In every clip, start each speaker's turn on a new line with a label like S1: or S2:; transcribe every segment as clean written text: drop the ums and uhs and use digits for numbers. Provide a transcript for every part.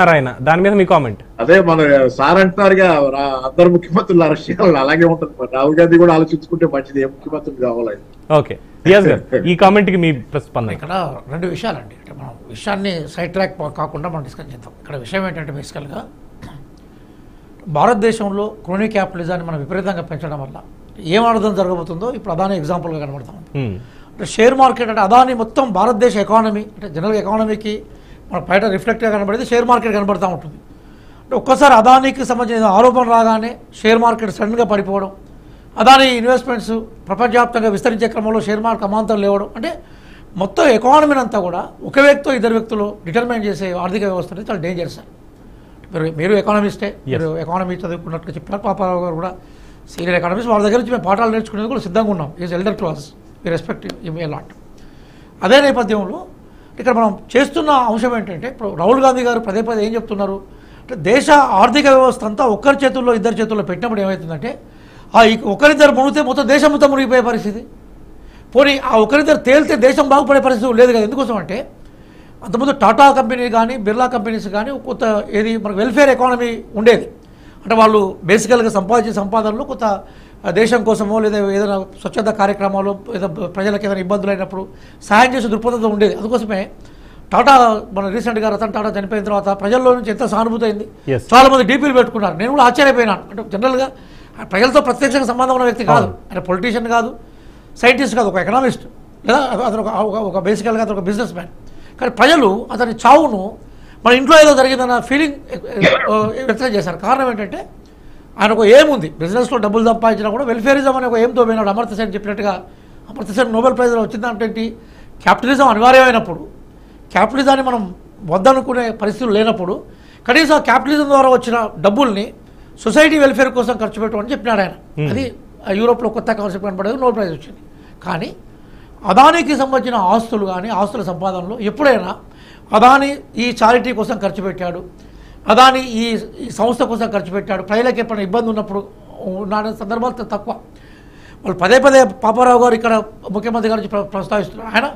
S1: ఆయన దాని మీద మీ కామెంట్.
S2: అదే మన సార్ అంటున్నారుగా అందరు ముఖ్యమంత్రులు అరెస్ట్ చేయాలి, అలాగే ఉంటుంది. రాహుల్ గాంధీ కూడా ఆలోచించుకుంటే మంచిది, ఏ ముఖ్యమంత్రులు కావాలి.
S1: ఓకే, ఈ కామెంట్ కి మీ ప్రతిస్పందన.
S3: ఇక్కడ రెండు విషయాలండి, అంటే మనం విషయాన్ని సైడ్ ట్రాక్ కాకుండా మనం డిస్కస్ చేద్దాం. ఇక్కడ విషయం ఏంటంటే బేసికల్గా భారతదేశంలో క్రోనీ క్యాపిటలిజాన్ని మనం విపరీతంగా పెంచడం వల్ల ఏం అర్థం జరగబోతుందో ఇప్పుడు అదాని ఎగ్జాంపుల్గా కనబడతాం. అంటే షేర్ మార్కెట్ అంటే అదాని మొత్తం భారతదేశ ఎకానమీ, అంటే జనరల్ ఎకానమీకి మన బయట రిఫ్లెక్ట్గా కనబడేది షేర్ మార్కెట్ కనబడుతూ ఉంటుంది. అంటే ఒక్కసారి అదానికి సంబంధించిన ఆరోపణ రాగానే షేర్ మార్కెట్ సడన్గా పడిపోవడం, అదాని ఇన్వెస్ట్మెంట్స్ ప్రపంచవ్యాప్తంగా విస్తరించే క్రమంలో షేర్ మార్కెట్ అమాంతం లేవడం, అంటే మొత్తం ఎకానమీని అంతా కూడా ఒక వ్యక్తితో ఇద్దరు వ్యక్తులు డిటర్మైన్ చేసే ఆర్థిక వ్యవస్థ అనేది చాలా డేంజరస్. మీరు ఎకానమిస్టే, మీరు ఎకానమీ చదువుకున్నట్లు చెప్పినారు. పాపారావు గారు కూడా సీనియర్ ఎకానమిస్ట్, వాళ్ళ దగ్గర నుంచి మేము పాఠాలు నేర్చుకునేందుకు కూడా సిద్ధంగా ఉన్నాం. Is elder to us, we respect him a lot. అదే నేపథ్యంలో ఇక్కడ మనం చేస్తున్న అంశం ఏంటంటే, ఇప్పుడు రాహుల్ గాంధీ గారు పదే పదే ఏం చెప్తున్నారు అంటే, దేశ ఆర్థిక వ్యవస్థ అంతా ఒక్కరి చేతుల్లో ఇద్దరి చేతుల్లో పెట్టినప్పుడు ఏమవుతుందంటే, ఆ ఒకరిద్దరు మునిగితే మొత్తం దేశం మొత్తం మునిగిపోయే పరిస్థితి. పోనీ ఆ ఒకరిద్దరు తేలితే దేశం బాగుపడే పరిస్థితి లేదు కదా. ఎందుకోసం అంటే అంతకుముందు టాటా కంపెనీ కానీ బిర్లా కంపెనీస్ కానీ కొంత ఏది మనకు వెల్ఫేర్ ఎకానమీ ఉండేది. అంటే వాళ్ళు బేసికల్గా సంపాదించే సంపాదనలో కొంత దేశం కోసమో లేదా ఏదైనా స్వచ్ఛత కార్యక్రమాలు, లేదా ప్రజలకు ఏదైనా ఇబ్బందులు అయినప్పుడు సహాయం చేసే దృక్పథంతో ఉండేది. అందుకోసమే టాటా మన రీసెంట్గా రతన్ టాటా చనిపోయిన తర్వాత ప్రజల్లో నుంచి ఎంత సానుభూతి అయింది. చాలామంది డీపీలు పెట్టుకున్నారు. నేను కూడా ఆశ్చర్యపోయినాను. అంటే జనరల్గా ప్రజలతో ప్రత్యక్షంగా సంబంధం ఉన్న వ్యక్తి కాదు, అంటే పొలిటీషియన్ కాదు, సైంటిస్ట్ కాదు, ఒక ఎకనామిస్ట్, లేదా అతను ఒక బేసికల్గా అతను ఒక బిజినెస్ మ్యాన్. కానీ ప్రజలు అతని చావును మన ఇంట్లో ఏదో జరిగిందన్న ఫీలింగ్ వ్యక్తం చేశారు. కారణం ఏంటంటే ఆయన ఒక ఏం ఉంది, బిజినెస్లో డబ్బులు సంపాదించినా కూడా వెల్ఫేరిజం అనే ఒక ఏంతో పోయినాడు. అమర్త్య సేన్ చెప్పినట్టుగా, అమర్త్య సేన్ నోబెల్ ప్రైజ్ వచ్చిందంటే ఏంటి, క్యాపిటలిజం అనివార్యమైనప్పుడు, క్యాపిటలిజాన్ని మనం వద్దనుకునే పరిస్థితులు లేనప్పుడు కనీసం క్యాపిటలిజం ద్వారా వచ్చిన డబ్బుల్ని సొసైటీ వెల్ఫేర్ కోసం ఖర్చు పెట్టమని చెప్పినాడు ఆయన. అది యూరోప్లో కొత్త కాన్సెప్ట్ కనపడేది, నోబెల్ ప్రైజ్ వచ్చింది. కానీ అదానికి సంబంధించిన ఆస్తులు కానీ ఆస్తుల సంపాదనలో ఎప్పుడైనా అదాని ఈ చారిటీ కోసం ఖర్చు పెట్టాడు, అదాని ఈ సంస్థ కోసం ఖర్చు పెట్టాడు, ప్రజలకు ఎప్పుడైనా ఇబ్బంది ఉన్నప్పుడు ఉన్న సందర్భాలు తక్కువ. వాళ్ళు పదే పదే పాపారావు గారు ఇక్కడ ముఖ్యమంత్రి గారి ప్రస్తావిస్తున్నారు. ఆయన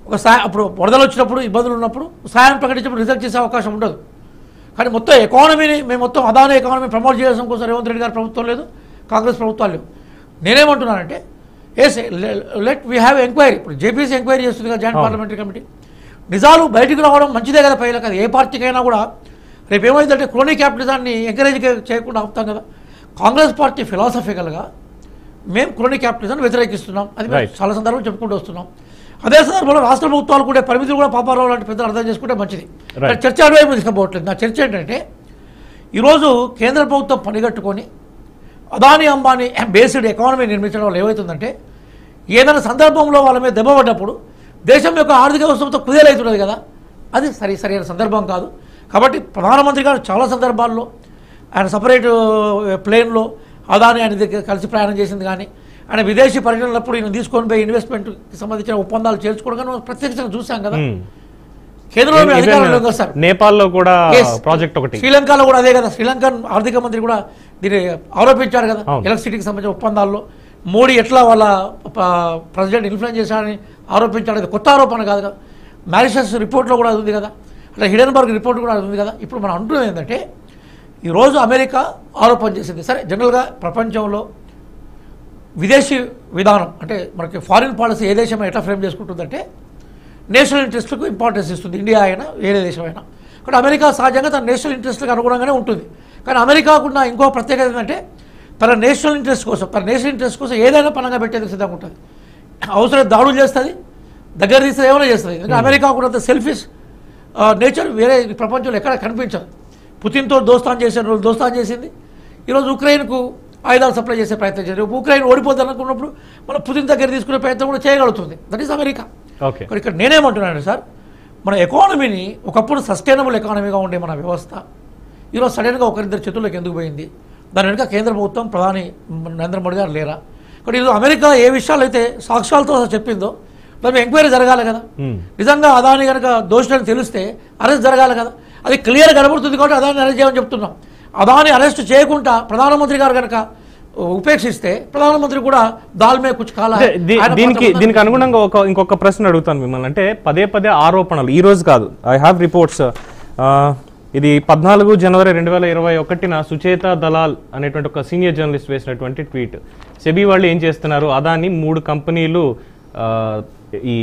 S3: ఒక అప్పుడు వరదలు వచ్చినప్పుడు ఇబ్బందులు ఉన్నప్పుడు సాయం ప్రకటించినప్పుడు రిజెక్ట్ చేసే అవకాశం ఉండదు. కానీ మొత్తం ఎకానమీని మేము మొత్తం అదాని ఎకానమీ ప్రమోట్ చేయడం కోసం రేవంత్ రెడ్డి గారి ప్రభుత్వం లేదు, కాంగ్రెస్ ప్రభుత్వాలు లేవు. నేనేమంటున్నానంటే yes let we have enquiry. ఇప్పుడు జేపీసీ ఎంక్వైరీ చేస్తుంది కదా, జాయింట్ పార్లమెంటరీ కమిటీ. నిజాలు బయటకు రావడం మంచిదే కదా ప్రజలకు. అది ఏ పార్టీకైనా కూడా రేపు ఏమైందంటే క్రోనీ క్యాపిటలిజాన్ని ఎంకరేజ్ చేయకుండా ఆపుతాం కదా. కాంగ్రెస్ పార్టీ ఫిలాసఫికల్గా మేము క్రోనీ క్యాపిటలిజాన్ని వ్యతిరేకిస్తున్నాం, అది మేము చాలా సందర్భంలో చెప్పుకుంటూ వస్తున్నాం. అదే సందర్భంలో రాష్ట్ర ప్రభుత్వాలు కూడా పరిమితులు కూడా పాపారావు లాంటి పెద్దలు అర్థం చేసుకుంటే మంచిది. చర్చ అటువైపు తీసుకుపోవట్లేదు. నా చర్చ ఏంటంటే, ఈరోజు కేంద్ర ప్రభుత్వం పనిగట్టుకొని అదాని అంబానీ బేస్డ్ ఎకానమీ నిర్మించడం వల్ల ఏమవుతుందంటే, ఏదైనా సందర్భంలో వాళ్ళ మీద దెబ్బపడ్డప్పుడు దేశం యొక్క ఆర్థిక వ్యవస్థతో కుదేలవుతున్నది కదా, అది సరైన సందర్భం కాదు. కాబట్టి ప్రధానమంత్రి గారు చాలా సందర్భాల్లో ఆయన సపరేట్ ప్లేన్లో అదాని ఆయన దగ్గర కలిసి ప్రయాణం చేసింది కానీ, ఆయన విదేశీ పర్యటనలప్పుడు ఈయన తీసుకొని పోయి ఇన్వెస్ట్మెంట్కి సంబంధించిన ఒప్పందాలు చేర్చుకోవడం కానీ ప్రత్యక్షంగా చూసాం కదా. కేంద్రంలో అధికారంలో వస్తారు.
S1: నేపాల్లో కూడా ప్రాజెక్ట్ ఒకటి,
S3: శ్రీలంకలో కూడా అదే కదా. శ్రీలంకన్ ఆర్థిక మంత్రి కూడా దీన్ని ఆరోపించారు కదా, ఎలక్ట్రిసిటీకి సంబంధించిన ఒప్పందాల్లో మోడీ ఎట్లా వాళ్ళ ప్రెసిడెంట్ ఇన్ఫ్లుయెన్స్ చేశారని ఆరోపించాడు. అది కొత్త ఆరోపణ కాదు కదా. మారిషస్ రిపోర్ట్లో కూడా అది ఉంది కదా, అట్లా హిడెన్బర్గ్ రిపోర్ట్ కూడా అది ఉంది కదా. ఇప్పుడు మనం అంటున్నది ఏంటంటే, ఈరోజు అమెరికా ఆరోపణ చేసింది. సరే, జనరల్గా ప్రపంచంలో విదేశీ విధానం అంటే మనకి ఫారిన్ పాలసీ ఏ దేశం ఎట్లా ఫ్రేమ్ చేసుకుంటుందంటే నేషనల్ ఇంట్రెస్ట్లకు ఇంపార్టెన్స్ ఇస్తుంది, ఇండియా అయినా వేరే దేశం అయినా. కానీ అమెరికా సహజంగా తన నేషనల్ ఇంట్రెస్ట్లకు అనుగుణంగానే ఉంటుంది. కానీ అమెరికాకున్న ఇంకో ప్రత్యేకత ఏంటంటే, తన నేషనల్ ఇంట్రెస్ట్ కోసం ఏదైనా పనంగా పెట్టేందుకు సిద్ధంగా ఉంటుంది. అవసరం దాడులు చేస్తుంది, దగ్గర తీస్తే ఏమైనా చేస్తుంది. ఎందుకంటే అమెరికా కూడా సెల్ఫిష్ నేచర్ వేరే ప్రపంచంలో ఎక్కడ కనిపించదు. పుతిన్తో దోస్తాన్ చేసింది. ఈరోజు ఉక్రెయిన్కు ఆయుధాలు సప్లై చేసే ప్రయత్నం చేయాలి. ఉక్రెయిన్ ఓడిపోద్దని అనుకున్నప్పుడు మన పుతిన్ దగ్గర తీసుకునే ప్రయత్నం కూడా చేయగలుగుతుంది. That is America. ఇక్కడ నేనేమంటున్నాను సార్, మన ఎకానమీని ఒకప్పుడు సస్టైనబుల్ ఎకానమీగా ఉండే మన వ్యవస్థ ఈరోజు సడన్గా ఒకరిద్దరు చేతుల్లోకి ఎందుకు పోయింది? దాని వెనుక కేంద్ర ప్రభుత్వం ప్రధాని నరేంద్ర మోడీ గారు లేరా? కానీ ఈరోజు అమెరికా ఏ విషయాలు అయితే సాక్ష్యాలతో చెప్పిందో దాని ఎంక్వైరీ జరగాలి కదా. నిజంగా అదాని కనుక దోషులని తెలిస్తే అరెస్ట్ జరగాలి కదా. అది క్లియర్ కనబడుతుంది కాబట్టి అదాని అరెస్ట్ చేయమని చెప్తున్నాం. అదాని అరెస్ట్ చేయకుండా ప్రధానమంత్రి గారు కనుక ఉపేక్షిస్తే ప్రధానమంత్రి కూడా దాల్మే కుచ్ కాలా.
S1: దీనికి అనుగుణంగా ఇంకొక ప్రశ్న అడుగుతాను మిమ్మల్ని. అంటే పదే పదే ఆరోపణలు, ఈ రోజు కాదు, ఐ హ్యావ్ రిపోర్ట్స్ ఇది 14 జనవరి 2021 సుచేత దలాల్ అనేటువంటి ఒక సీనియర్ జర్నలిస్ట్ వేసినటువంటి ట్వీట్. సెబీ వాళ్ళు ఏం చేస్తున్నారు, అదాని 3 కంపెనీలు ఈ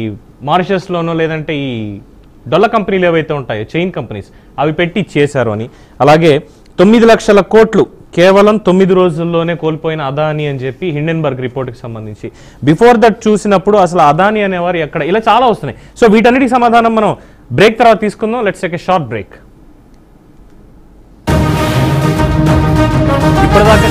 S1: మారిషస్లోనో లేదంటే ఈ డొల్ల కంపెనీలు ఏవైతే ఉంటాయో చైన్ కంపెనీస్ అవి పెట్టి చేశారు అని, అలాగే 9 లక్షల కోట్లు కేవలం 9 రోజుల్లోనే కోల్పోయిన అదాని అని చెప్పి హిండెన్బర్గ్ రిపోర్ట్కి సంబంధించి. బిఫోర్ దట్ చూసినప్పుడు అసలు అదాని అనేవారు ఎక్కడ, ఇలా చాలా వస్తున్నాయి. సో వీటన్నిటికి సమాధానం మనం బ్రేక్ తర్వాత తీసుకుందాం. Let's take a short break. ఇప్పటిదాకా